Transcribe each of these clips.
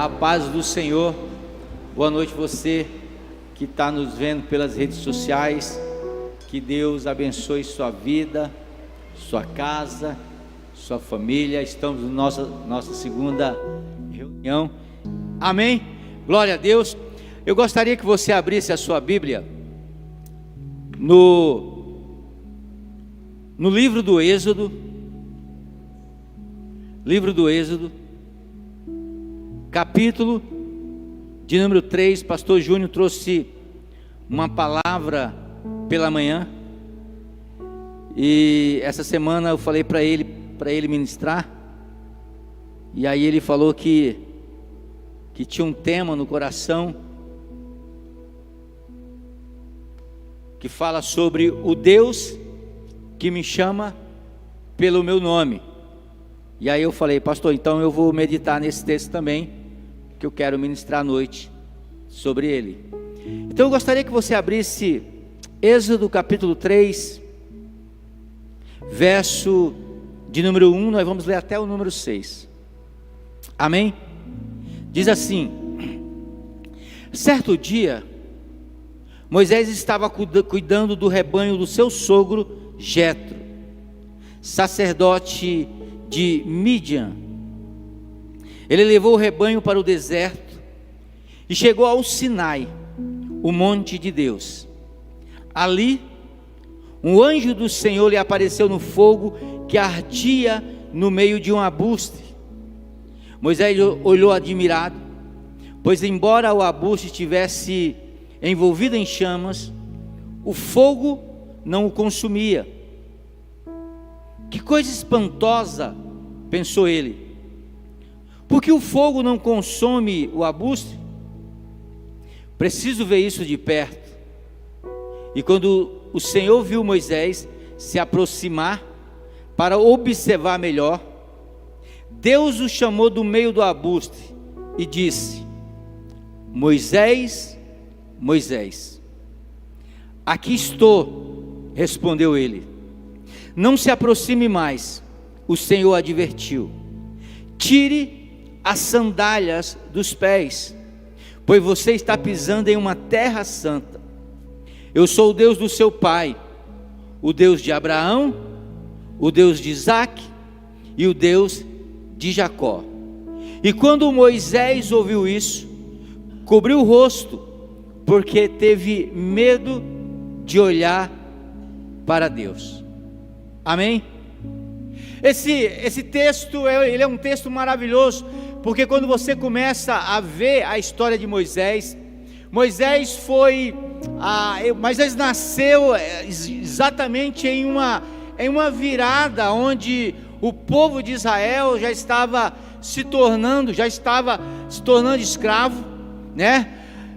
A paz do Senhor. Boa noite você que está nos vendo pelas redes sociais. Que Deus abençoe sua vida, sua casa, sua família. Estamos na nossa segunda reunião. Amém? Glória a Deus. Eu gostaria que você abrisse a sua Bíblia no livro do Êxodo. Livro do Êxodo, capítulo de número 3. Pastor Júnior trouxe uma palavra pela manhã, e essa semana eu falei para ele ministrar, e aí ele falou que tinha um tema no coração, que fala sobre o Deus que me chama pelo meu nome. E aí eu falei: pastor, então eu vou meditar nesse texto também, que eu quero ministrar à noite sobre ele. Então eu gostaria que você abrisse Êxodo capítulo 3, verso de número 1, nós vamos ler até o número 6. Amém? Diz assim: certo dia, Moisés estava cuidando do rebanho do seu sogro Jetro, sacerdote de Midian. Ele levou o rebanho para o deserto e chegou ao Sinai, o monte de Deus. Ali, um anjo do Senhor lhe apareceu no fogo que ardia no meio de um arbusto. Moisés olhou admirado, pois embora o arbusto estivesse envolvido em chamas, o fogo não o consumia. Que coisa espantosa, pensou ele, porque o fogo não consome o arbusto? Preciso ver isso de perto. E quando o Senhor viu Moisés se aproximar para observar melhor, Deus o chamou do meio do arbusto e disse: Moisés, Moisés. Aqui estou, respondeu ele. Não se aproxime mais, o Senhor advertiu. Tire as sandálias dos pés, pois você está pisando em uma terra santa. Eu sou o Deus do seu pai, o Deus de Abraão, o Deus de Isaque e o Deus de Jacó. E quando Moisés ouviu isso, cobriu o rosto, porque teve medo de para Deus. Amém? Esse texto, ele é um texto maravilhoso, porque quando você começa a ver a história de Moisés nasceu exatamente em uma virada, onde o povo de Israel já estava se tornando escravo, né?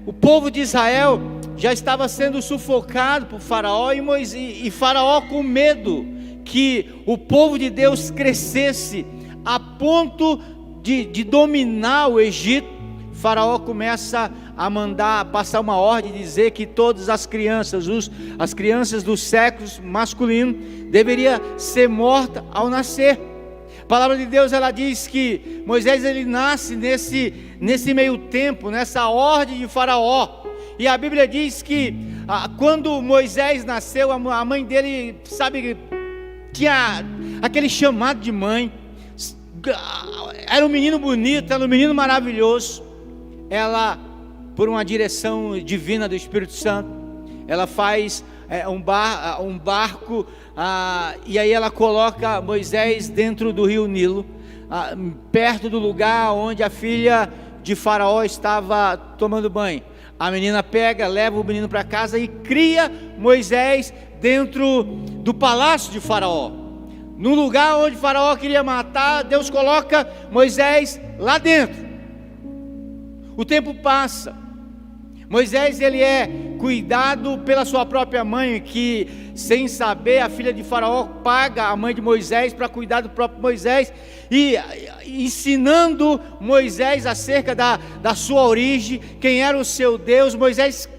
O povo de Israel já estava sendo sufocado por Faraó, e Faraó, com medo que o povo de Deus crescesse a ponto de dominar o Egito, Faraó começa a passar uma ordem, dizer que todas as crianças do sexo masculino deveriam ser mortas ao nascer. A palavra de Deus, ela diz que Moisés, ele nasce nesse meio tempo, nessa ordem de Faraó. E a Bíblia diz que quando Moisés nasceu, a mãe dele, tinha aquele chamado de mãe. Era um menino bonito, era um menino maravilhoso. Ela, por uma direção divina do Espírito Santo, ela faz um barco, e aí ela coloca Moisés dentro do rio Nilo, perto do lugar onde a filha de Faraó estava tomando banho. A menina leva o menino para casa e cria Moisés dentro do palácio de Faraó. No lugar onde Faraó queria matar, Deus coloca Moisés lá dentro. O tempo passa. Moisés, ele é cuidado pela sua própria mãe, que, sem saber, a filha de Faraó paga a mãe de Moisés para cuidar do próprio Moisés, e ensinando Moisés acerca da sua origem, quem era o seu Deus. Moisés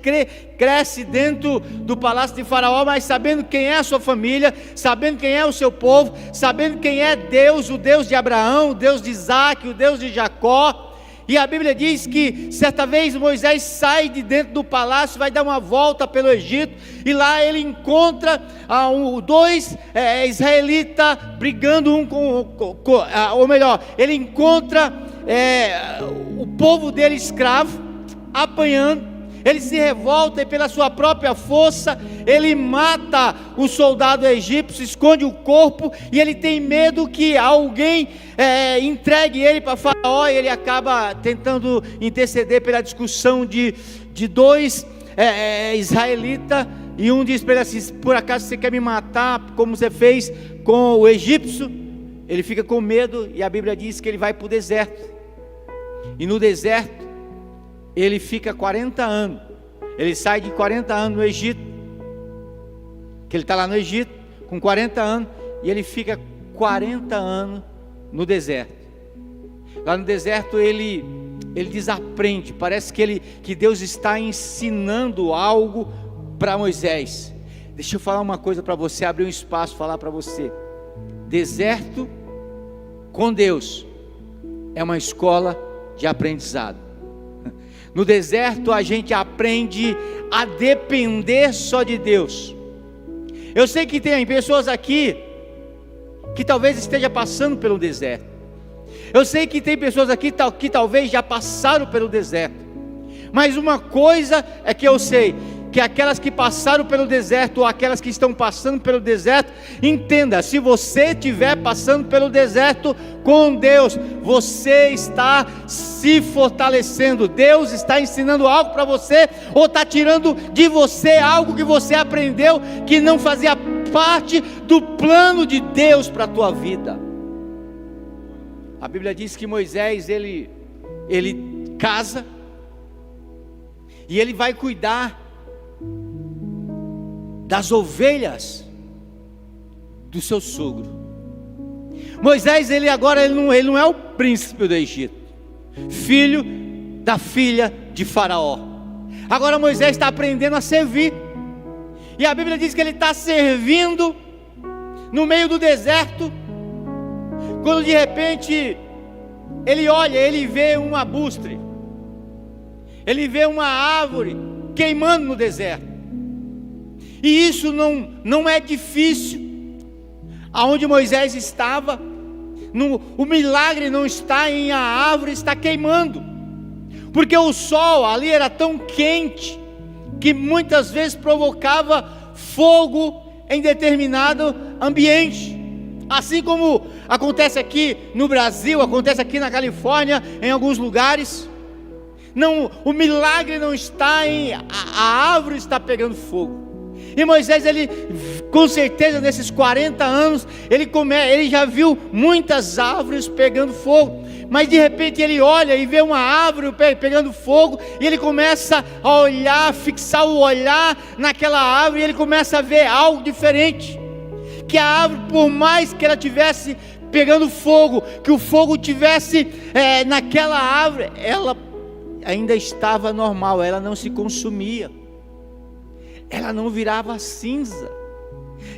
cresce dentro do palácio de Faraó, mas sabendo quem é a sua família, sabendo quem é o seu povo, sabendo quem é Deus, o Deus de Abraão, o Deus de Isaque, o Deus de Jacó. E a Bíblia diz que certa vez Moisés sai de dentro do palácio, vai dar uma volta pelo Egito, e lá ele encontra dois israelitas brigando ou melhor, ele encontra o povo dele escravo, apanhando. Ele se revolta e pela sua própria força, ele mata o soldado egípcio, esconde o corpo, e ele tem medo que alguém entregue ele para Faraó, e ele acaba tentando interceder pela discussão de dois israelitas, e um diz para ele assim: por acaso você quer me matar como você fez com o egípcio? Ele fica com medo, e a Bíblia diz que ele vai para o deserto, e no deserto ele fica 40 anos, ele sai de 40 anos no Egito, que ele está lá no Egito, com 40 anos, e ele fica 40 anos no deserto. Lá no deserto ele desaprende, parece que Deus está ensinando algo para Moisés. Deixa eu falar uma coisa para você, abrir um espaço, falar para você: deserto com Deus é uma escola de aprendizado. No deserto a gente aprende a depender só de Deus. Eu sei que tem pessoas aqui que talvez esteja passando pelo deserto. Eu sei que tem pessoas aqui que talvez já passaram pelo deserto. Mas uma coisa é que eu sei, que aquelas que passaram pelo deserto, ou aquelas que estão passando pelo deserto, entenda: se você estiver passando pelo deserto com Deus, você está se fortalecendo. Deus está ensinando algo para você, ou está tirando de você algo que você aprendeu, que não fazia parte do plano de Deus para a tua vida. A Bíblia diz que Moisés, ele casa, e ele vai cuidar das ovelhas do seu sogro. Moisés, ele não é o príncipe do Egito, filho da filha de Faraó. Agora Moisés está aprendendo a servir, e a Bíblia diz que ele está servindo no meio do deserto, quando de repente ele olha, ele vê um arbustre, ele vê uma árvore queimando no deserto. E isso não é difícil. Aonde Moisés estava, o milagre não está em a árvore está queimando, porque o sol ali era tão quente, que muitas vezes provocava fogo em determinado ambiente. Assim como acontece aqui no Brasil, acontece aqui na Califórnia, em alguns lugares. Não, o milagre não está em a árvore está pegando fogo. E Moisés, ele com certeza nesses 40 anos, ele já viu muitas árvores pegando fogo, mas de repente ele olha e vê uma árvore pegando fogo, e ele começa a olhar, fixar o olhar naquela árvore, e ele começa a ver algo diferente, que a árvore, por mais que ela tivesse pegando fogo, que o fogo tivesse naquela árvore, ela ainda estava normal, ela não se consumia, ela não virava cinza.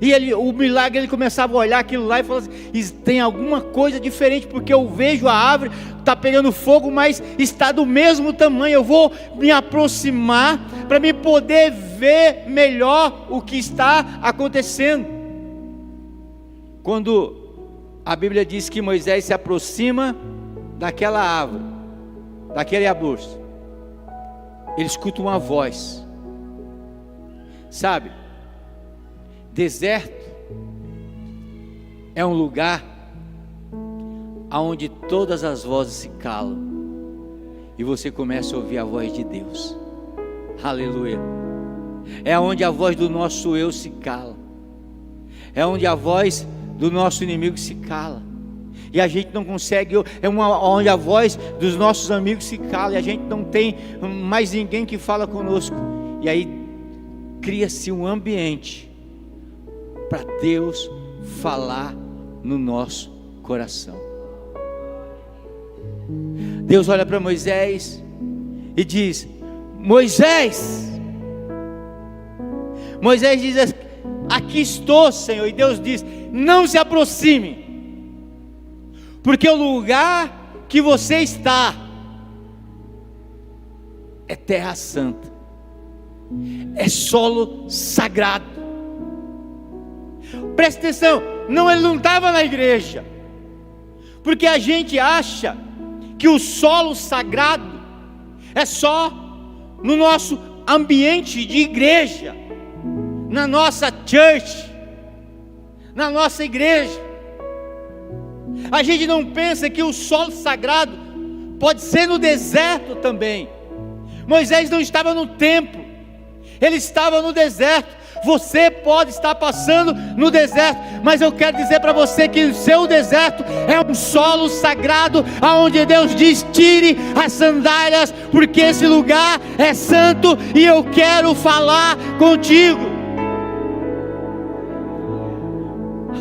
E o milagre, ele começava a olhar aquilo lá e falava assim: tem alguma coisa diferente, porque eu vejo a árvore, está pegando fogo, mas está do mesmo tamanho. Eu vou me aproximar para me poder ver melhor o que está acontecendo. Quando a Bíblia diz que Moisés se aproxima daquela árvore, daquele arbusto, ele escuta uma voz. Sabe, deserto é um lugar onde todas as vozes se calam, e você começa a ouvir a voz de Deus. Aleluia. É onde a voz do nosso eu se cala, é onde a voz do nosso inimigo se cala, e a gente não consegue, onde a voz dos nossos amigos se cala, e a gente não tem mais ninguém que fala conosco, e aí cria-se um ambiente para Deus falar no nosso coração. Deus olha para Moisés e diz: Moisés diz: aqui estou, Senhor. E Deus diz: não se aproxime, porque o lugar que você está é terra santa, é solo sagrado. Presta atenção, ele não estava na igreja, porque a gente acha que o solo sagrado é só no nosso ambiente de igreja, na nossa church, na nossa igreja. A gente não pensa que o solo sagrado pode ser no deserto também. Moisés não estava no templo, ele estava no deserto. Você pode estar passando no deserto, mas eu quero dizer para você que o seu deserto é um solo sagrado, aonde Deus diz: tire as sandálias, porque esse lugar é santo e eu quero falar contigo.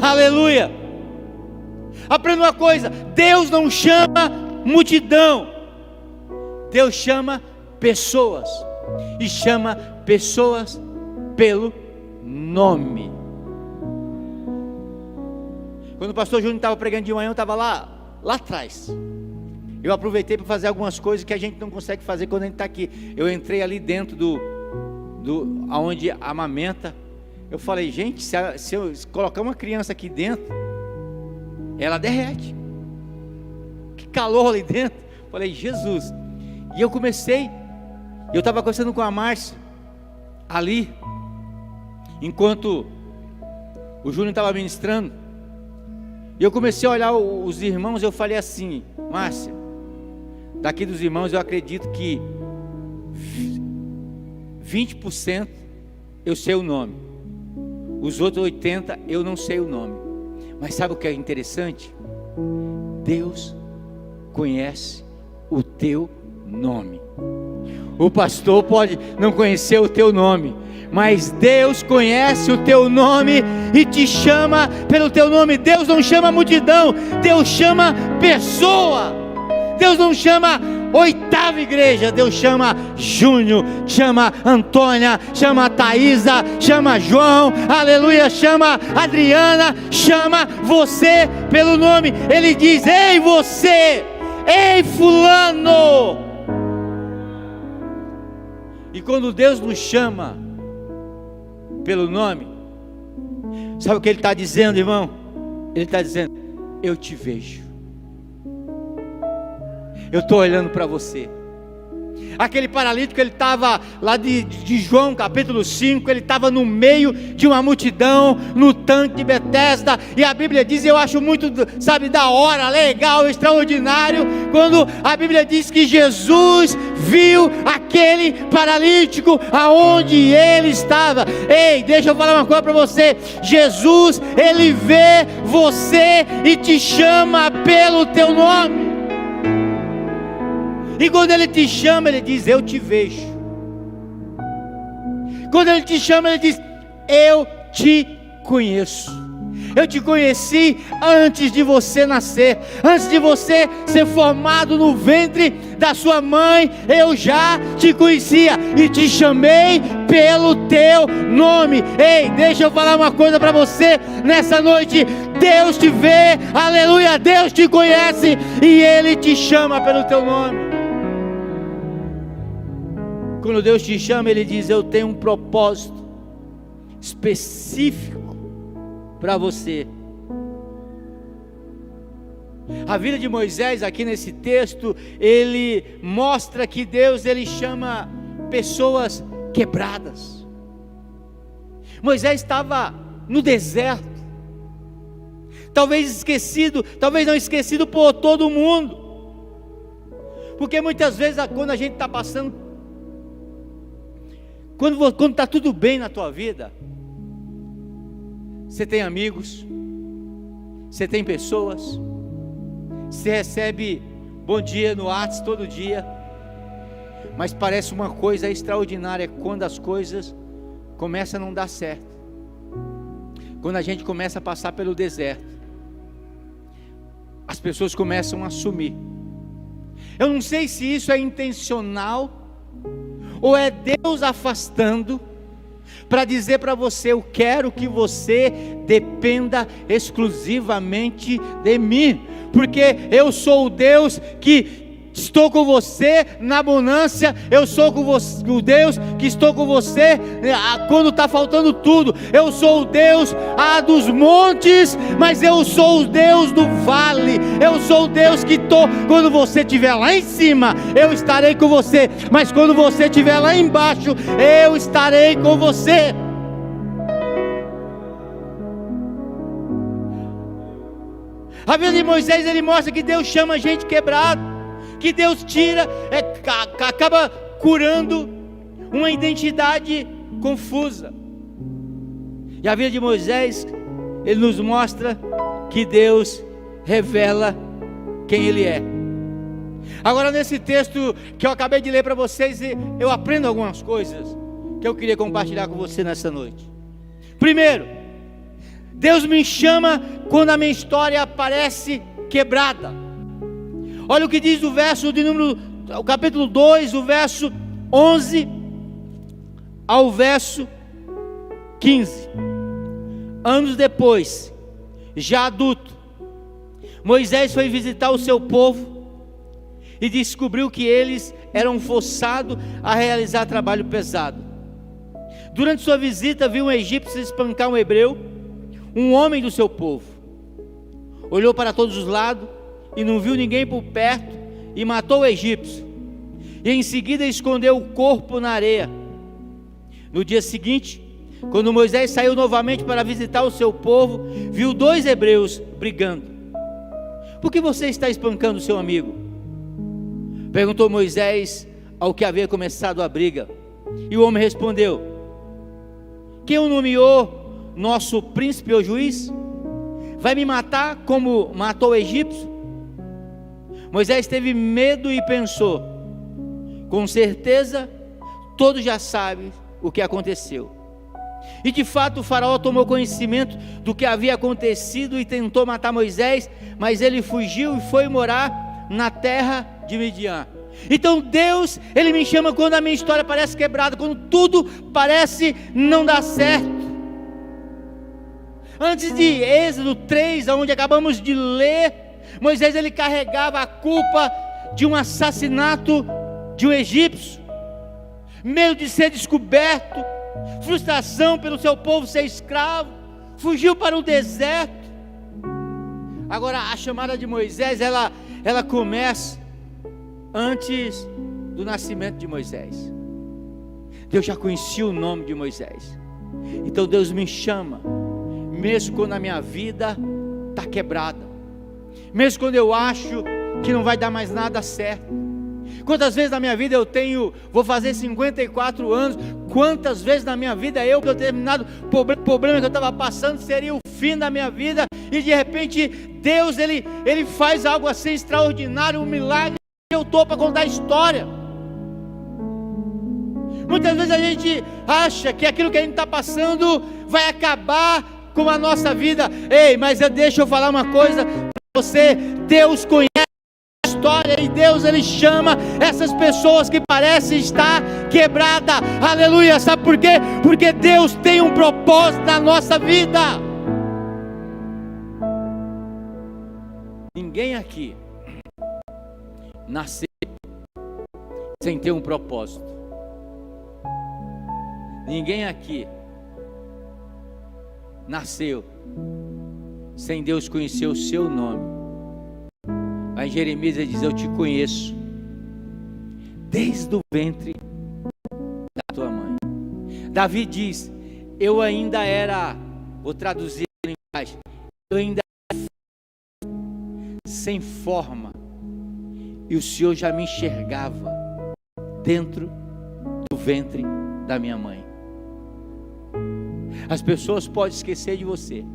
Aleluia. Aprenda uma coisa: Deus não chama multidão, Deus chama pessoas, e chama pessoas pelo nome. Quando o pastor Júnior estava pregando de manhã, eu estava lá atrás. Eu aproveitei para fazer algumas coisas que a gente não consegue fazer quando a gente está aqui. Eu entrei ali dentro aonde amamenta. Eu falei: gente, se eu colocar uma criança aqui dentro, ela derrete. Que calor ali dentro. Eu falei: Jesus. E eu estava conversando com a Márcia ali, enquanto o Júnior estava ministrando, e eu comecei a olhar os irmãos. Eu falei assim: Márcia, daqui dos irmãos eu acredito que 20% eu sei o nome, os outros 80% eu não sei o nome. Mas sabe o que é interessante? Deus conhece o teu nome. O pastor pode não conhecer o teu nome, mas Deus conhece o teu nome e te chama pelo teu nome. Deus não chama multidão, Deus chama pessoa. Deus não chama oitava igreja, Deus chama Júnior, chama Antônia, chama Thaísa, chama João, aleluia, chama Adriana, chama você pelo nome. Ele diz: ei você, ei fulano. E quando Deus nos chama pelo nome, sabe o que Ele está dizendo, irmão? Ele está dizendo: eu te vejo, eu estou olhando para você. Aquele paralítico, ele estava lá de João capítulo 5, ele estava no meio de uma multidão, no tanque de Betesda, e a Bíblia diz, eu acho muito, da hora, legal, extraordinário, quando a Bíblia diz que Jesus viu aquele paralítico aonde ele estava. Ei, deixa eu falar uma coisa para você: Jesus, Ele vê você e te chama pelo teu nome. E quando Ele te chama, Ele diz: eu te vejo. Quando Ele te chama, Ele diz: eu te conheço. Eu te conheci antes de você nascer, antes de você ser formado no ventre da sua mãe, eu já te conhecia e te chamei pelo teu nome. Ei, deixa eu falar uma coisa para você nessa noite: Deus te vê, aleluia, Deus te conhece e Ele te chama pelo teu nome. Quando Deus te chama, Ele diz: eu tenho um propósito específico para você. A vida de Moisés aqui nesse texto, ele mostra que Deus, ele chama pessoas quebradas. Moisés estava no deserto, talvez esquecido, talvez não esquecido por todo mundo, porque muitas vezes quando a gente está passando, quando está tudo bem na tua vida, você tem amigos, você tem pessoas, você recebe bom dia no WhatsApp todo dia, mas parece uma coisa extraordinária quando as coisas começam a não dar certo, quando a gente começa a passar pelo deserto, as pessoas começam a sumir. Eu não sei se isso é intencional, ou é Deus afastando, para dizer para você: eu quero que você dependa exclusivamente de mim, porque eu sou o Deus que estou com você na abundância, eu sou com você, o Deus que estou com você quando está faltando tudo. Eu sou o Deus dos montes, mas eu sou o Deus do vale. Eu sou o Deus que estou, quando você estiver lá em cima, eu estarei com você, mas quando você estiver lá embaixo, eu estarei com você. A vida de Moisés, ele mostra que Deus chama a gente quebrado, que Deus tira, acaba curando uma identidade confusa. E a vida de Moisés, ele nos mostra que Deus revela quem ele é. Agora, nesse texto que eu acabei de ler para vocês, eu aprendo algumas coisas que eu queria compartilhar com você nessa noite. Primeiro, Deus me chama quando a minha história parece quebrada. Olha o que diz o capítulo 2, o verso 11 ao verso 15. Anos depois, já adulto, Moisés foi visitar o seu povo e descobriu que eles eram forçados a realizar trabalho pesado. Durante sua visita, viu um egípcio espancar um hebreu, um homem do seu povo. Olhou para todos os lados e não viu ninguém por perto, e matou o egípcio, e em seguida escondeu o corpo na areia. No dia seguinte, quando Moisés saiu novamente para visitar o seu povo, viu 2 hebreus brigando. Por que você está espancando o seu amigo? Perguntou Moisés ao que havia começado a briga. E o homem respondeu: quem o nomeou nosso príncipe ou juiz? Vai me matar como matou o egípcio? Moisés teve medo e pensou: com certeza todos já sabem o que aconteceu. E de fato o faraó tomou conhecimento do que havia acontecido e tentou matar Moisés, mas ele fugiu e foi morar na terra de Midian. Então Deus, ele me chama quando a minha história parece quebrada, quando tudo parece não dar certo. Antes de Êxodo 3, onde acabamos de ler, Moisés, ele carregava a culpa de um assassinato de um egípcio, medo de ser descoberto, frustração pelo seu povo ser escravo, fugiu para o deserto. Agora a chamada de Moisés, ela começa antes do nascimento de Moisés. Deus já conhecia o nome de Moisés. Então Deus me chama, mesmo quando a minha vida está quebrada, mesmo quando eu acho que não vai dar mais nada certo. Quantas vezes na minha vida vou fazer 54 anos, quantas vezes na minha vida que determinado problema que eu estava passando seria o fim da minha vida, e de repente Deus, ele faz algo assim extraordinário, um milagre, e eu estou para contar a história. Muitas vezes a gente acha que aquilo que a gente está passando vai acabar com a nossa vida. Ei, mas deixa eu falar uma coisa para você: Deus conhece a história, e Deus, ele chama essas pessoas que parecem estar quebrada. Aleluia. Sabe por quê? Porque Deus tem um propósito na nossa vida. Ninguém aqui nasceu sem ter um propósito. Ninguém aqui nasceu sem Deus conhecer o seu nome. Mas em Jeremias ele diz: eu te conheço desde o ventre da tua mãe. Davi diz: eu ainda era, vou traduzir a linguagem, eu ainda era sem forma, e o Senhor já me enxergava dentro do ventre da minha mãe. As pessoas podem esquecer de você,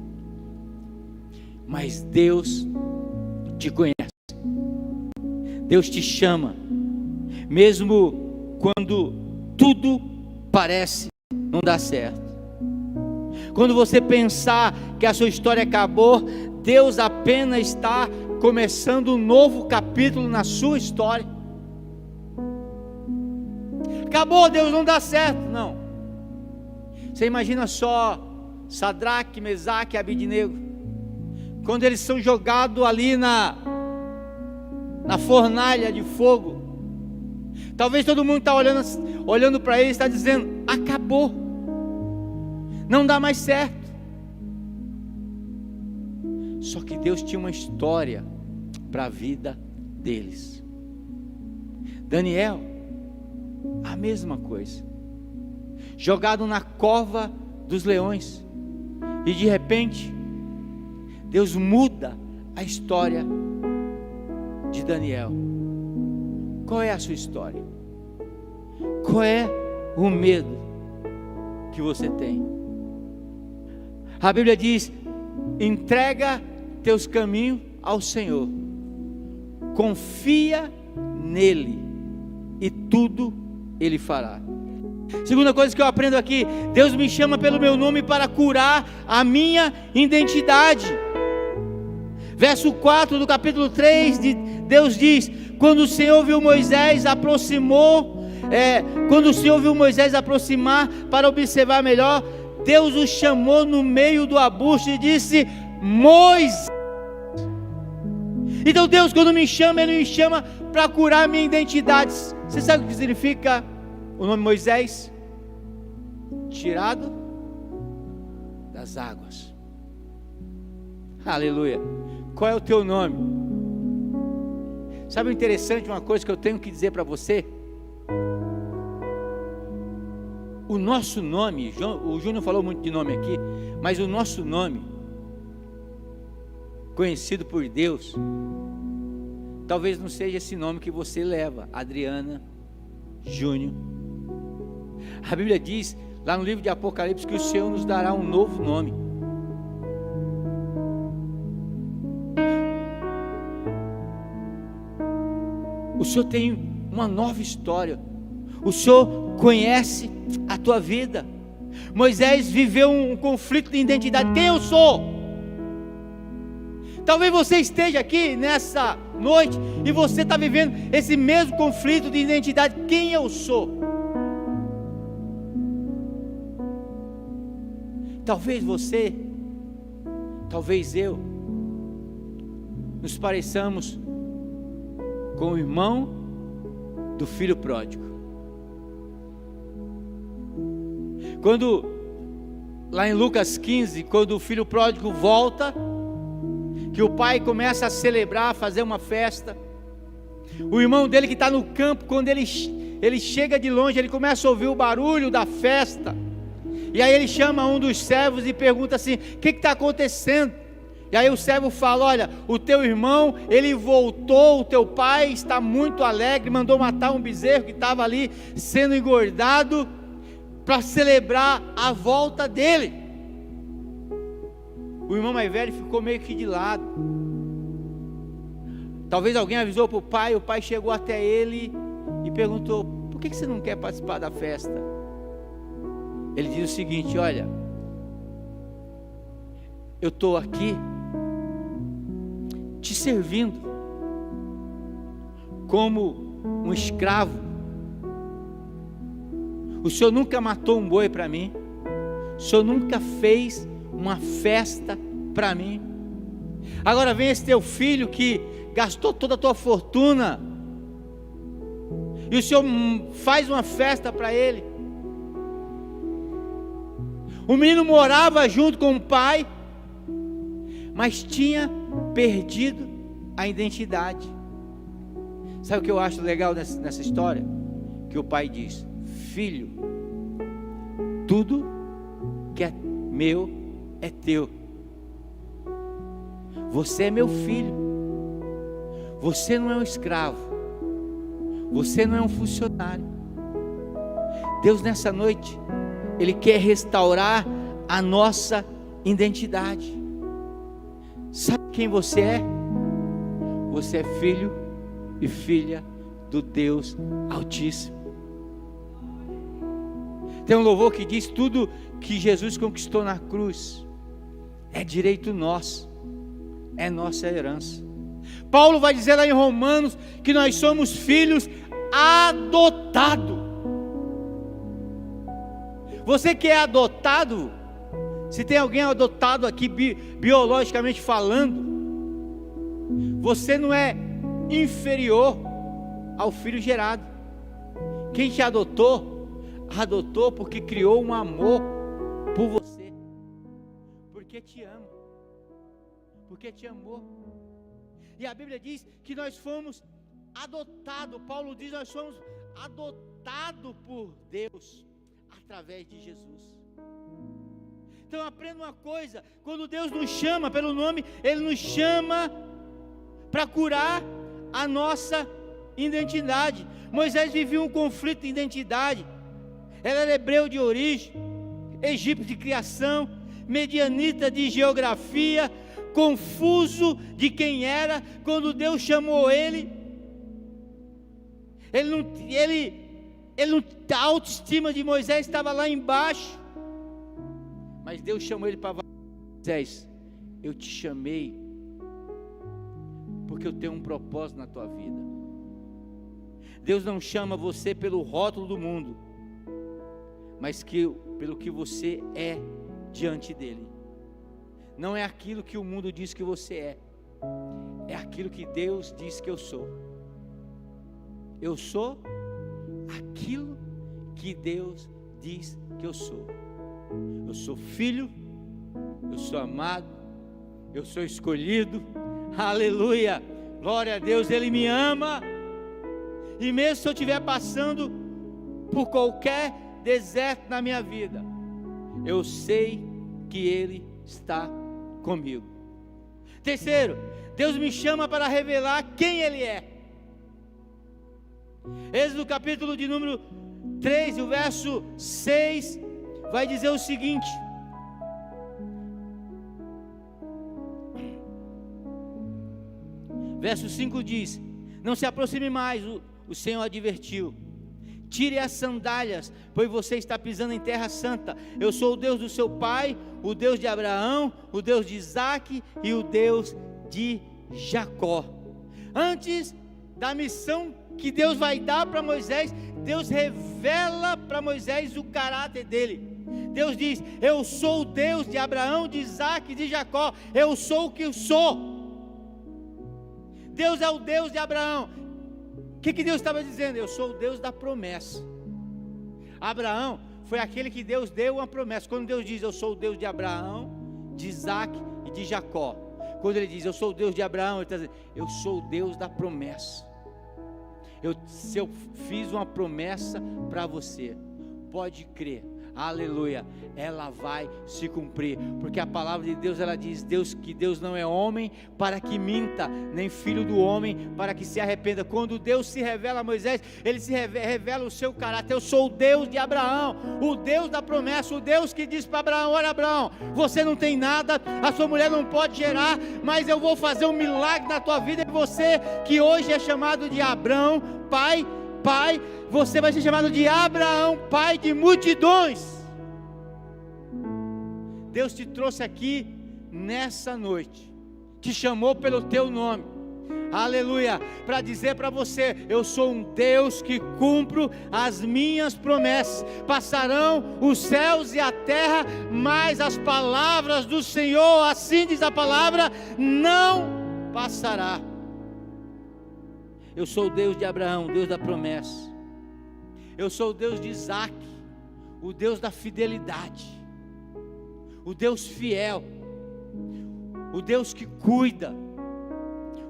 mas Deus te conhece. Deus te chama, mesmo quando tudo parece não dar certo. Quando você pensar que a sua história acabou, Deus apenas está começando um novo capítulo na sua história. Acabou, Deus, não dá certo. Não. Você imagina só Sadraque, Mesaque e Abednego, quando eles são jogados ali na fornalha de fogo. Talvez todo mundo está olhando para ele e está dizendo: acabou, não dá mais certo. Só que Deus tinha uma história para a vida deles. Daniel, a mesma coisa, jogado na cova dos leões, e de repente Deus muda a história de Daniel. Qual é a sua história? Qual é o medo que você tem? A Bíblia diz: entrega teus caminhos ao Senhor, confia nele e tudo ele fará. Segunda coisa que eu aprendo aqui: Deus me chama pelo meu nome para curar a minha identidade. Verso 4 do capítulo 3, Deus diz: quando o Senhor viu Moisés quando o Senhor viu Moisés aproximar para observar melhor, Deus o chamou no meio do arbusto e disse: Moisés. Então Deus, quando me chama, Ele me chama para curar a minha identidade. Você sabe o que significa o nome Moisés? Tirado das águas. Aleluia. Qual é o teu nome? Sabe o interessante, uma coisa que eu tenho que dizer para você? O nosso nome, o Júnior falou muito de nome aqui, mas o nosso nome, conhecido por Deus, talvez não seja esse nome que você leva, Adriana, Júnior. A Bíblia diz, lá no livro de Apocalipse, que o Senhor nos dará um novo nome. O Senhor tem uma nova história. O Senhor conhece a tua vida. Moisés viveu um conflito de identidade. Quem eu sou? Talvez você esteja aqui nessa noite e você está vivendo esse mesmo conflito de identidade. Quem eu sou? Talvez você, talvez eu, nos pareçamos com o irmão do filho pródigo. Quando, lá em Lucas 15, quando o filho pródigo volta, que o pai começa a celebrar, a fazer uma festa, o irmão dele que está no campo, quando ele chega de longe, ele começa a ouvir o barulho da festa, e aí ele chama um dos servos e pergunta assim: o que está acontecendo? E aí o servo fala: olha, o teu irmão, ele voltou, o teu pai está muito alegre, mandou matar um bezerro que estava ali sendo engordado, para celebrar a volta dele. O irmão mais velho ficou meio que de lado. Talvez alguém avisou para o pai chegou até ele e perguntou: por que você não quer participar da festa? Ele diz o seguinte: olha, eu estou aqui te servindo como um escravo. O Senhor nunca matou um boi para mim, o Senhor nunca fez uma festa para mim. Agora vem esse teu filho que gastou toda a tua fortuna, e o Senhor faz uma festa para ele. O menino morava junto com o pai, mas tinha perdido a identidade. Sabe o que eu acho legal nessa história? Que o pai diz: filho, tudo que é meu é teu. Você é meu filho. Você não é um escravo. Você não é um funcionário. Deus, nessa noite, Ele quer restaurar a nossa identidade. Sabe quem você é? Você é filho e filha do Deus Altíssimo. Tem um louvor que diz: tudo que Jesus conquistou na cruz é direito nosso, é nossa herança. Paulo vai dizer lá em Romanos que nós somos filhos adotados. Você que é adotado, se tem alguém adotado aqui biologicamente falando, você não é inferior ao filho gerado. Quem te adotou, adotou porque criou um amor por você, porque te ama, porque te amou. E a Bíblia diz que nós fomos adotados. Paulo diz: nós fomos adotados por Deus através de Jesus. Então aprenda uma coisa: quando Deus nos chama pelo nome, Ele nos chama para curar a nossa identidade. Moisés vivia um conflito de identidade. Ele era hebreu de origem, egípcio de criação, medianita de geografia, confuso de quem era. Quando Deus chamou ele, a autoestima de Moisés estava lá embaixo. Mas Deus chamou ele para: Moisés, eu te chamei porque eu tenho um propósito na tua vida. Deus não chama você pelo rótulo do mundo, mas pelo que você é diante dele. Não é aquilo que o mundo diz que você é, é aquilo que Deus diz que eu sou. Eu sou aquilo que Deus diz que eu sou. Eu sou filho, eu sou amado, eu sou escolhido. Aleluia, glória a Deus. Ele me ama. E mesmo se eu estiver passando por qualquer deserto na minha vida, eu sei que Ele está comigo. Terceiro, Deus me chama para revelar quem Ele é. Êxodo capítulo de número 3, o verso 6, vai dizer o seguinte: verso 5 diz: não se aproxime mais, o Senhor advertiu. Tire as sandálias, pois você está pisando em terra santa. Eu sou o Deus do seu pai, o Deus de Abraão, o Deus de Isaque e o Deus de Jacó. Antes da missão que Deus vai dar para Moisés, Deus revela para Moisés o caráter dele. Deus diz: eu sou o Deus de Abraão, de Isaque e de Jacó. Eu sou o que eu sou. Deus é o Deus de Abraão. O que Deus estava dizendo? Eu sou o Deus da promessa. Abraão foi aquele que Deus deu uma promessa. Quando Deus diz: eu sou o Deus de Abraão, de Isaque e de Jacó. Quando Ele diz: eu sou o Deus de Abraão, Ele está dizendo: eu sou o Deus da promessa. Se eu fiz uma promessa para você, pode crer, aleluia, ela vai se cumprir, porque a palavra de Deus, ela diz que Deus não é homem para que minta, nem filho do homem para que se arrependa. Quando Deus se revela a Moisés, Ele se revela o seu caráter. Eu sou o Deus de Abraão, o Deus da promessa, o Deus que diz para Abraão: olha, Abraão, você não tem nada, a sua mulher não pode gerar, mas eu vou fazer um milagre na tua vida. E você que hoje é chamado de Abraão, pai, você vai ser chamado de Abraão, pai de multidões. Deus te trouxe aqui nessa noite, te chamou pelo teu nome, aleluia, para dizer para você: eu sou um Deus que cumpro as minhas promessas. Passarão os céus e a terra, mas as palavras do Senhor, assim diz a palavra, não passará. Eu sou o Deus de Abraão, o Deus da promessa. Eu sou o Deus de Isaque, o Deus da fidelidade, o Deus fiel, o Deus que cuida,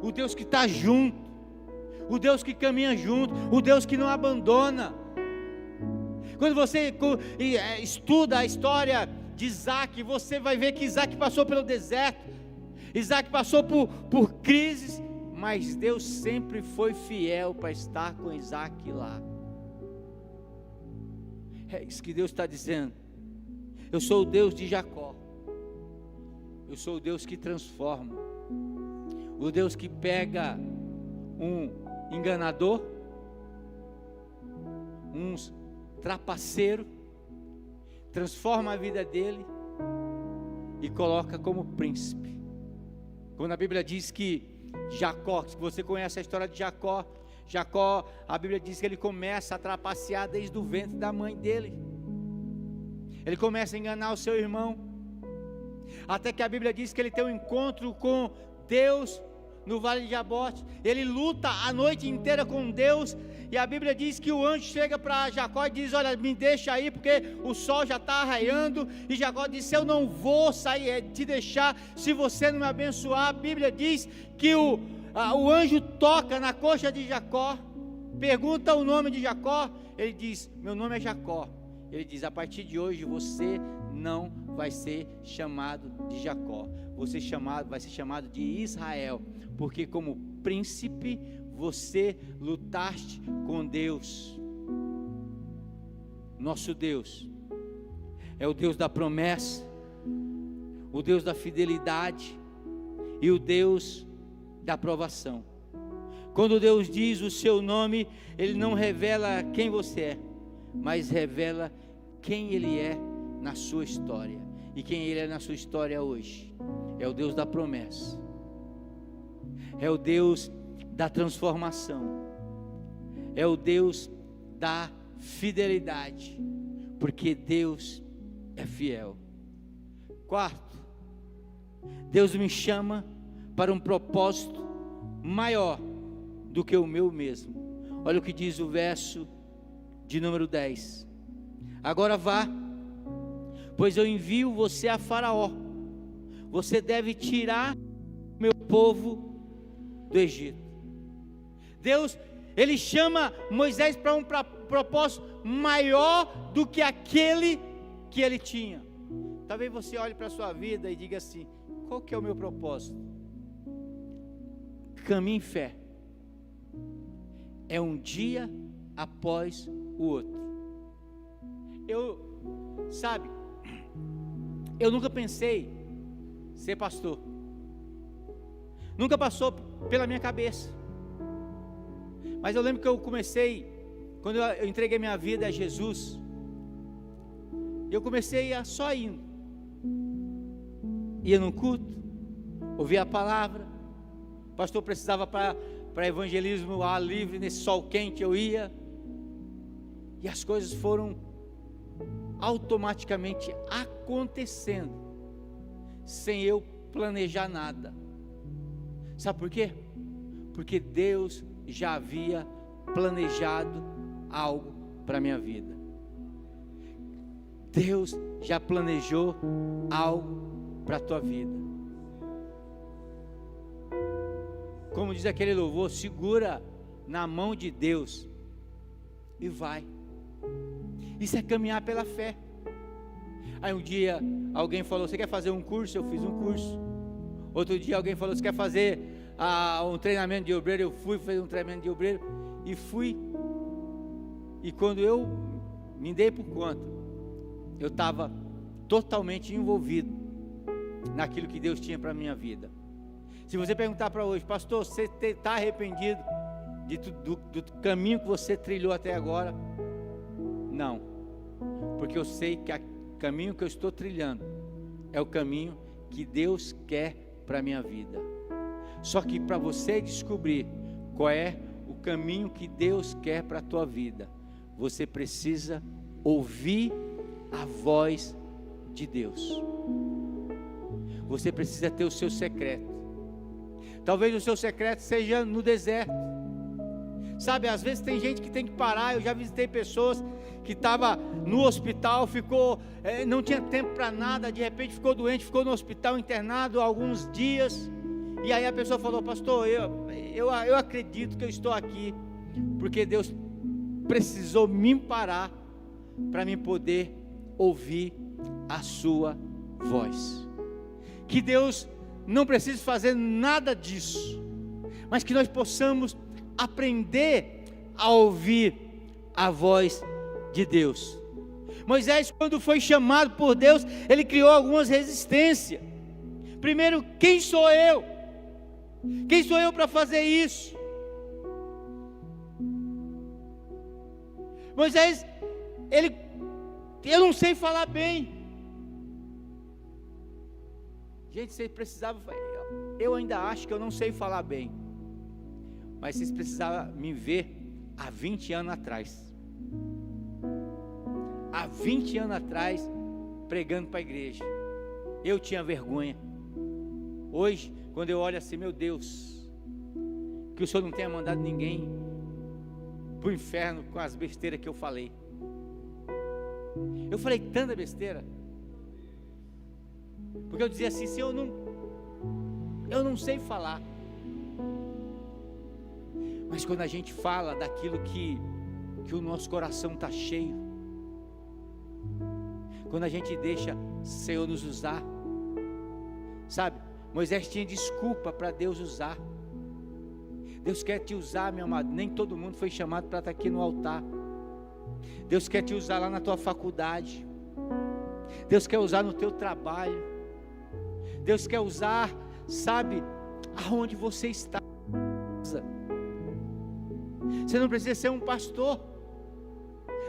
o Deus que está junto, o Deus que caminha junto, o Deus que não abandona. Quando você estuda a história de Isaque, você vai ver que Isaque passou pelo deserto, Isaque passou por crises, mas Deus sempre foi fiel para estar com Isaque lá. É isso que Deus está dizendo. Eu sou o Deus de Jacó, eu sou o Deus que transforma, o Deus que pega um enganador, um trapaceiro, transforma a vida dele e coloca como príncipe. Quando a Bíblia diz que Jacó, se você conhece a história de Jacó, a Bíblia diz que ele começa a trapacear desde o ventre da mãe dele. Ele começa a enganar o seu irmão, até que a Bíblia diz que ele tem um encontro com Deus no vale de Jabote, ele luta a noite inteira com Deus, e a Bíblia diz que o anjo chega para Jacó e diz: olha, me deixa aí, porque o sol já está raiando, e Jacó disse: eu não vou sair, te deixar, se você não me abençoar. A Bíblia diz que o anjo toca na coxa de Jacó, pergunta o nome de Jacó, ele diz: meu nome é Jacó. Ele diz: a partir de hoje você não vai ser chamado de Jacó, vai ser chamado de Israel, porque como príncipe você lutaste com Deus. Nosso Deus é o Deus da promessa, o Deus da fidelidade e o Deus da aprovação. Quando Deus diz o seu nome, Ele não revela quem você é, mas revela quem Ele é na sua história. E quem Ele é na sua história hoje é o Deus da promessa, é o Deus da transformação, é o Deus da fidelidade, porque Deus é fiel. Quarto, Deus me chama para um propósito maior do que o meu mesmo. Olha o que diz o verso de número 10: agora vá, pois eu envio você a Faraó, você deve tirar meu povo do Egito. Deus, Ele chama Moisés para um propósito maior do que aquele que ele tinha. Talvez você olhe para a sua vida e diga assim: qual que é o meu propósito? Caminhe em fé, é um dia após o outro. Eu nunca pensei ser pastor, nunca passou pela minha cabeça, mas eu lembro que eu comecei, quando eu entreguei minha vida a Jesus, eu comecei a só indo, ia no culto, ouvia a palavra, o pastor precisava para evangelismo ao ar livre, nesse sol quente eu ia, e as coisas foram automaticamente acontecendo, sem eu planejar nada. Sabe por quê? Porque Deus já havia planejado algo para a minha vida. Deus já planejou algo para a tua vida. Como diz aquele louvor, segura na mão de Deus e vai. Isso é caminhar pela fé. Aí um dia alguém falou: você quer fazer um curso? Eu fiz um curso. Outro dia alguém falou: você quer fazer um treinamento de obreiro? Eu fui fazer um treinamento de obreiro e fui. E quando eu me dei por conta, eu estava totalmente envolvido naquilo que Deus tinha para a minha vida. Se você perguntar para hoje: pastor, você está arrependido do caminho que você trilhou até agora? Não, porque eu sei que o caminho que eu estou trilhando é o caminho que Deus quer para a minha vida. Só que para você descobrir qual é o caminho que Deus quer para a tua vida, você precisa ouvir a voz de Deus. Você precisa ter o seu secreto. Talvez o seu secreto seja no deserto. Sabe, às vezes tem gente que tem que parar. Eu já visitei pessoas que estavam no hospital, não tinha tempo para nada, de repente ficou doente, ficou no hospital internado alguns dias, e aí a pessoa falou: pastor, eu acredito que eu estou aqui, porque Deus precisou me parar, para mim poder ouvir a sua voz. Que Deus não precise fazer nada disso, mas que nós possamos aprender a ouvir a voz de Deus. Moisés, quando foi chamado por Deus, ele criou algumas resistências. Primeiro, quem sou eu? Quem sou eu para fazer isso? Moisés, eu não sei falar bem. Gente, vocês precisavam, eu ainda acho que eu não sei falar bem, mas vocês precisavam me ver há 20 anos atrás. Há 20 anos atrás, pregando para a igreja, eu tinha vergonha. Hoje, quando eu olho assim, meu Deus, que o Senhor não tenha mandado ninguém para o inferno com as besteiras que eu falei. Eu falei tanta besteira, porque eu dizia assim: se eu não sei falar. Mas quando a gente fala daquilo que o nosso coração está cheio, quando a gente deixa o Senhor nos usar, sabe, Moisés tinha desculpa para Deus usar. Deus quer te usar, meu amado. Nem todo mundo foi chamado para estar aqui no altar. Deus quer te usar lá na tua faculdade. Deus quer usar no teu trabalho. Deus quer usar, sabe, aonde você está. Você não precisa ser um pastor.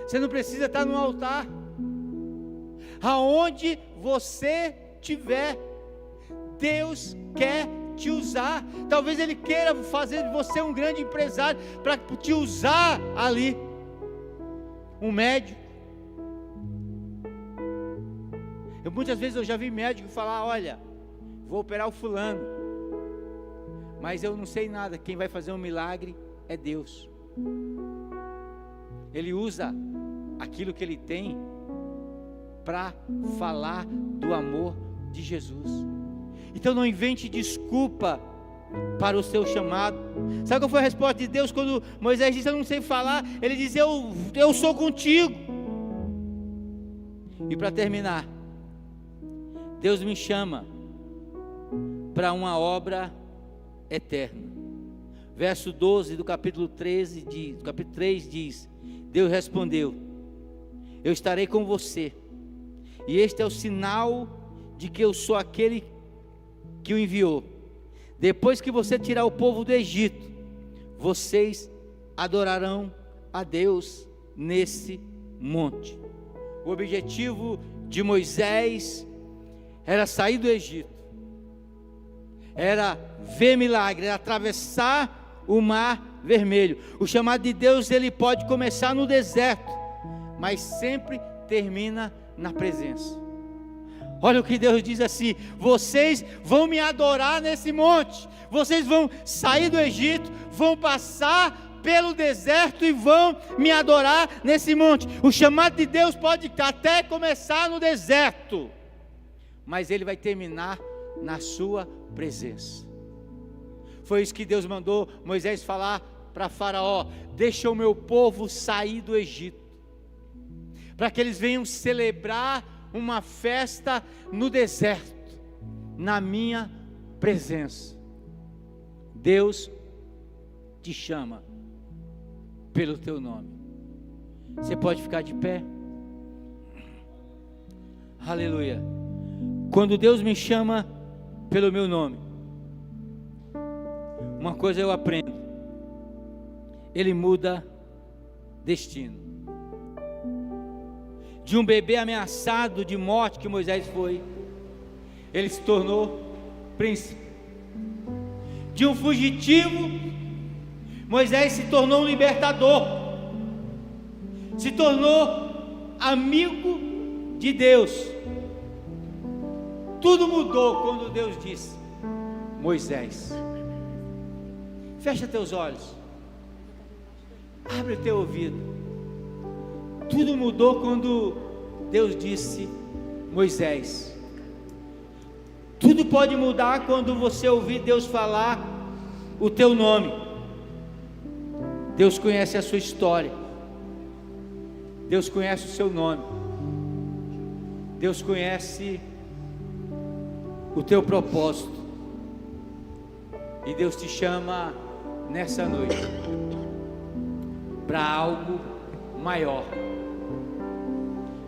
Você não precisa estar no altar. Aonde você estiver, Deus quer te usar. Talvez Ele queira fazer de você um grande empresário, para te usar ali. Um médico. Muitas vezes eu já vi médico falar: olha, vou operar o fulano, mas eu não sei nada, quem vai fazer um milagre é Deus. Ele usa aquilo que ele tem para falar do amor de Jesus. Então não invente desculpa para o seu chamado. Sabe qual foi a resposta de Deus quando Moisés disse: eu não sei falar? Ele diz: eu sou contigo. E para terminar, Deus me chama para uma obra eterna. Verso 12 do capítulo 3 diz: Deus respondeu: eu estarei com você, e este é o sinal de que eu sou aquele que o enviou. Depois que você tirar o povo do Egito, vocês adorarão a Deus nesse monte. O objetivo de Moisés era sair do Egito, era ver milagre, era atravessar o mar vermelho. O chamado de Deus, ele pode começar no deserto, mas sempre termina na presença. Olha o que Deus diz assim: vocês vão me adorar nesse monte, vocês vão sair do Egito, vão passar pelo deserto e vão me adorar nesse monte. O chamado de Deus pode até começar no deserto, mas ele vai terminar na sua presença. Foi isso que Deus mandou Moisés falar para Faraó: deixa o meu povo sair do Egito, para que eles venham celebrar uma festa no deserto, na minha presença. Deus te chama pelo teu nome. Você pode ficar de pé? Aleluia. Quando Deus me chama pelo meu nome, uma coisa eu aprendo: Ele muda destino. De um bebê ameaçado de morte que Moisés foi, ele se tornou príncipe. De um fugitivo, Moisés se tornou um libertador, se tornou amigo de Deus. Tudo mudou quando Deus disse: Moisés, fecha teus olhos, abre o teu ouvido. Tudo mudou quando Deus disse: Moisés. Tudo pode mudar quando você ouvir Deus falar o teu nome. Deus conhece a sua história, Deus conhece o seu nome, Deus conhece o teu propósito, e Deus te chama nessa noite para algo maior.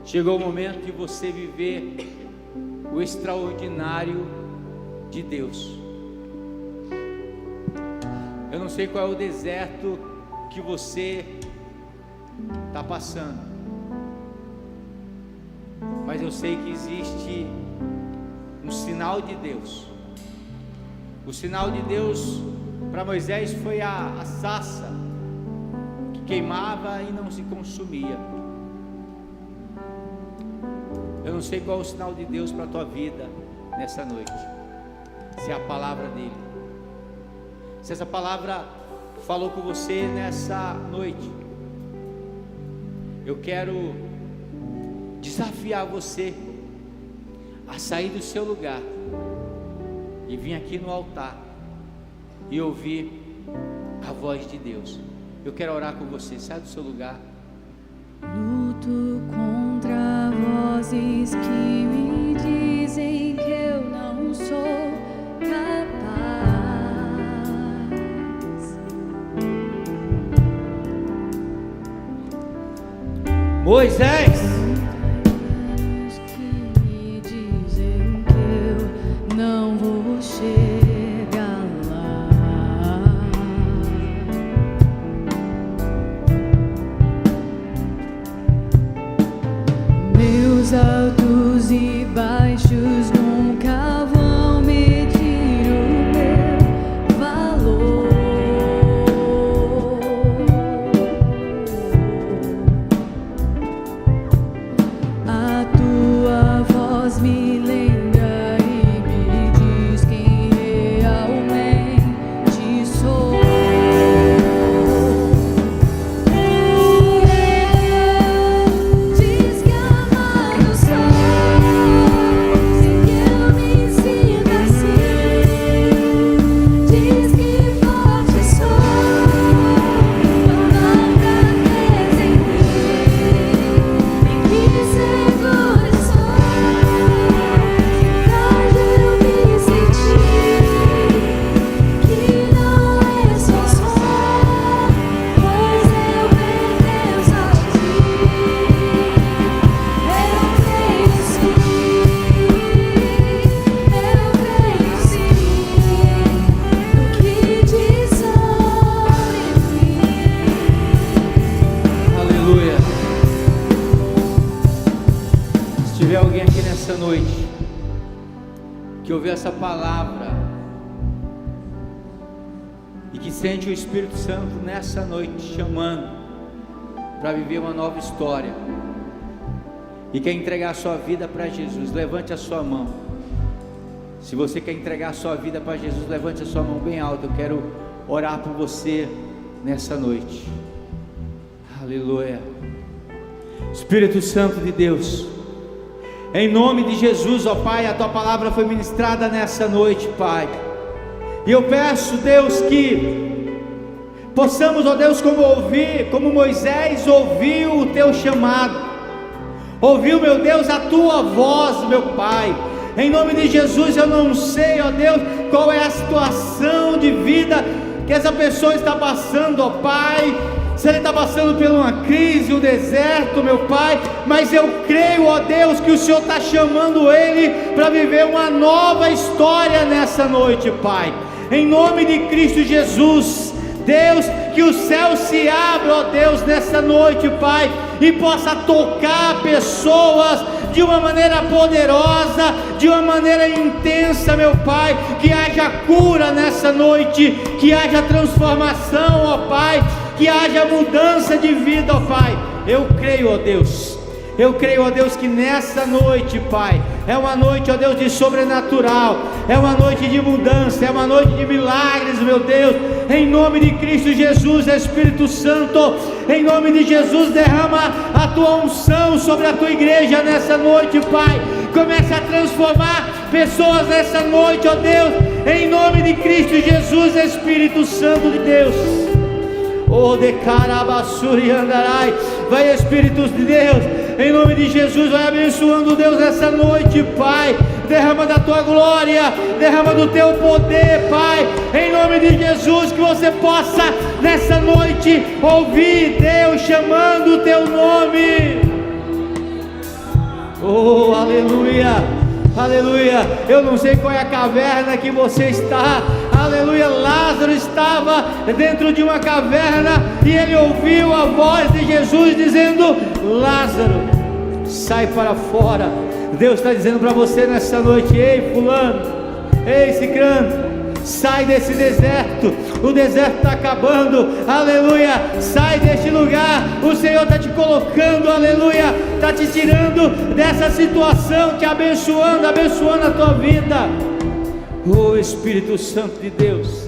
Chegou o momento de você viver o extraordinário de Deus. Eu não sei qual é o deserto que você está passando, mas eu sei que existe um sinal de Deus. O sinal de Deus para Moisés foi a sarça que queimava e não se consumia. Eu não sei qual é o sinal de Deus para a tua vida nessa noite. Se é a palavra dele, se essa palavra falou com você nessa noite, eu quero desafiar você a sair do seu lugar e vir aqui no altar e ouvir a voz de Deus. Eu quero orar com você. Sai do seu lugar. Luto contra vozes que me dizem que eu não sou capaz. Moisés, Que me dizem que eu não vou chegar lá. Meus altos e baixos nunca vão medir o meu valor. A tua voz me lembra e me diz quem realmente sou. Diz que amado sou, e que eu me sinto assim. Diz que forte sou, quando há fraqueza em mim. E que seguro sou, frágil eu me senti. Que não é só som, pois eu pertenço a ti. Eu creio sim, no que diz sobre mim. aleluia. Se tiver alguém aqui nessa noite que ouviu essa palavra e que sente o Espírito Santo nessa noite te chamando para viver uma nova história e quer entregar a sua vida para Jesus, levante a sua mão. Se você quer entregar a sua vida para Jesus, levante a sua mão bem alta. Eu quero orar por você nessa noite. Aleluia. Espírito Santo de Deus, em nome de Jesus, ó Pai, a tua palavra foi ministrada nessa noite, Pai, e eu peço, Deus, que possamos, ó Deus, como Moisés ouviu o teu chamado, ouviu, meu Deus, a tua voz, meu Pai. Em nome de Jesus, eu não sei, ó Deus, qual é a situação de vida que essa pessoa está passando, ó Pai, se ele está passando por uma crise, um deserto, meu Pai, mas eu creio, ó Deus, que o Senhor está chamando ele para viver uma nova história nessa noite, Pai, em nome de Cristo Jesus. Deus, que o céu se abra, ó Deus, nessa noite, Pai, e possa tocar pessoas de uma maneira poderosa, de uma maneira intensa, meu Pai, que haja cura nessa noite, que haja transformação, ó Pai, que haja mudança de vida, ó Pai. Eu creio, ó Deus, eu creio, ó Deus, que nessa noite, Pai, é uma noite, ó Deus, de sobrenatural, é uma noite de mudança, é uma noite de milagres, meu Deus, em nome de Cristo Jesus. Espírito Santo, em nome de Jesus, derrama a tua unção sobre a tua igreja nessa noite, Pai. Comece a transformar pessoas nessa noite, ó Deus, em nome de Cristo Jesus. Espírito Santo de Deus, oh, de carabassuri andarai, vai, Espírito de Deus, em nome de Jesus, vai abençoando, Deus, nessa noite, Pai. Derrama da tua glória, derrama do teu poder, Pai, em nome de Jesus, que você possa nessa noite ouvir Deus chamando o teu nome. Oh, aleluia, aleluia. Eu não sei qual é a caverna que você está, aleluia. Lázaro estava dentro de uma caverna e ele ouviu a voz de Jesus dizendo: Lázaro, sai para fora. Deus está dizendo para você nessa noite: ei, fulano, ei, cicrano, sai desse deserto, o deserto está acabando, aleluia. Sai deste lugar, o Senhor está te colocando, aleluia, está te tirando dessa situação, te abençoando, abençoando a tua vida. Oh, Espírito Santo de Deus,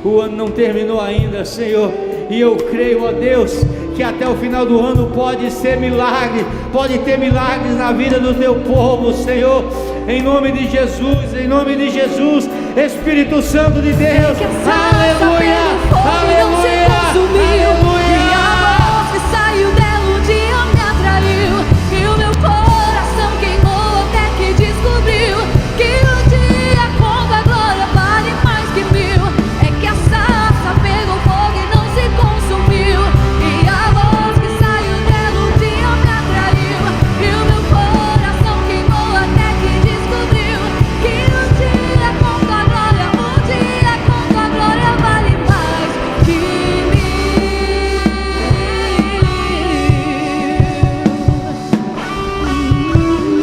O ano não terminou ainda, Senhor, e eu creio, ó Deus, que até o final do ano pode ser milagre, pode ter milagres na vida do teu povo, Senhor, em nome de Jesus, em nome de Jesus. Espírito Santo de Deus, aleluia, aleluia, aleluia. E a voz que saiu dela um dia me atraiu, e o meu coração queimou até que descobriu que um dia com a glória vale mais que mil. É que a sarça pegou fogo e não se consumiu, e a voz que saiu dela um dia me atraiu, e o meu coração queimou até que descobriu que um dia com a glória, um dia com a glória vale mais que mil.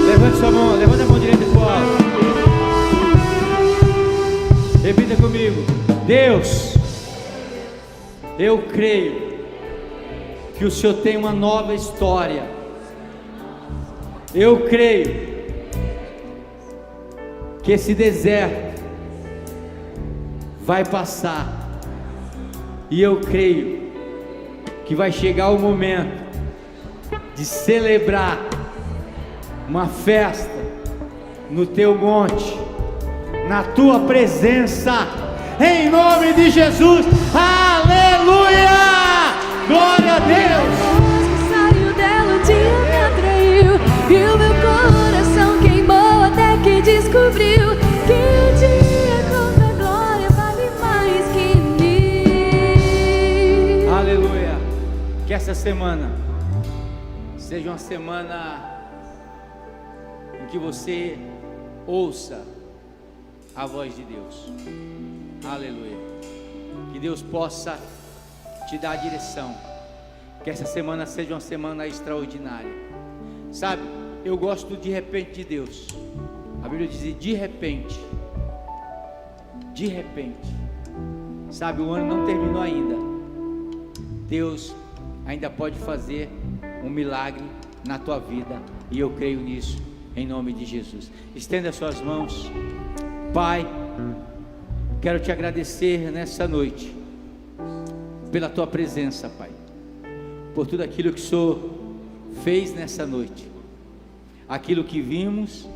Levante sua mão, levanta a mão direita pro alto. Repita comigo: Deus, eu creio que o Senhor tem uma nova história. Eu creio que esse deserto vai passar, e eu creio que vai chegar o momento de celebrar uma festa no teu monte, na tua presença, em nome de Jesus. Aleluia, glória a Deus. A voz que saiu dela um dia me atraiu, e o meu coração queimou até que descobriu que um dia com a glória vale mais que mil. Aleluia. Que essa semana seja uma semana em que você ouça a voz de Deus. Aleluia. Que Deus possa te dar a direção. Que essa semana seja uma semana extraordinária. Sabe, eu gosto do de repente de Deus. A Bíblia diz de repente. De repente. Sabe, o ano não terminou ainda. Deus ainda pode fazer um milagre na tua vida, e eu creio nisso, em nome de Jesus. Estenda as suas mãos. Pai, quero te agradecer nessa noite pela tua presença, Pai, por tudo aquilo que o Senhor fez nessa noite, aquilo que vimos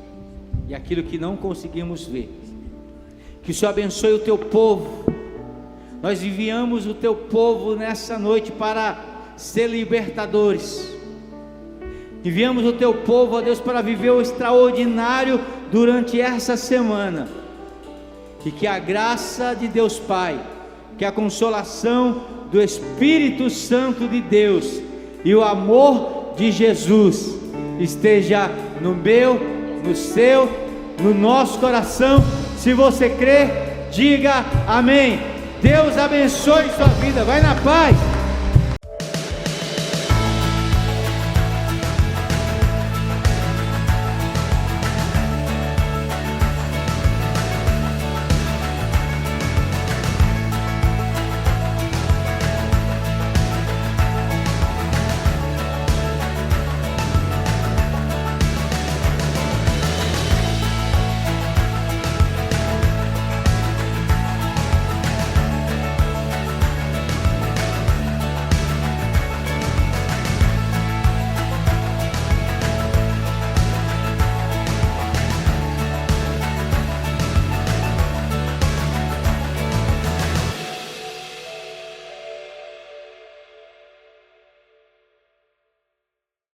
e aquilo que não conseguimos ver. Que o Senhor abençoe o teu povo. Nós enviamos o teu povo nessa noite para ser libertadores. Enviamos o teu povo, ó Deus, para viver o extraordinário durante essa semana. E que a graça de Deus Pai, que a consolação do Espírito Santo de Deus e o amor de Jesus esteja no meu, no seu, no nosso coração. Se você crê, diga amém. Deus abençoe sua vida. Vai na paz.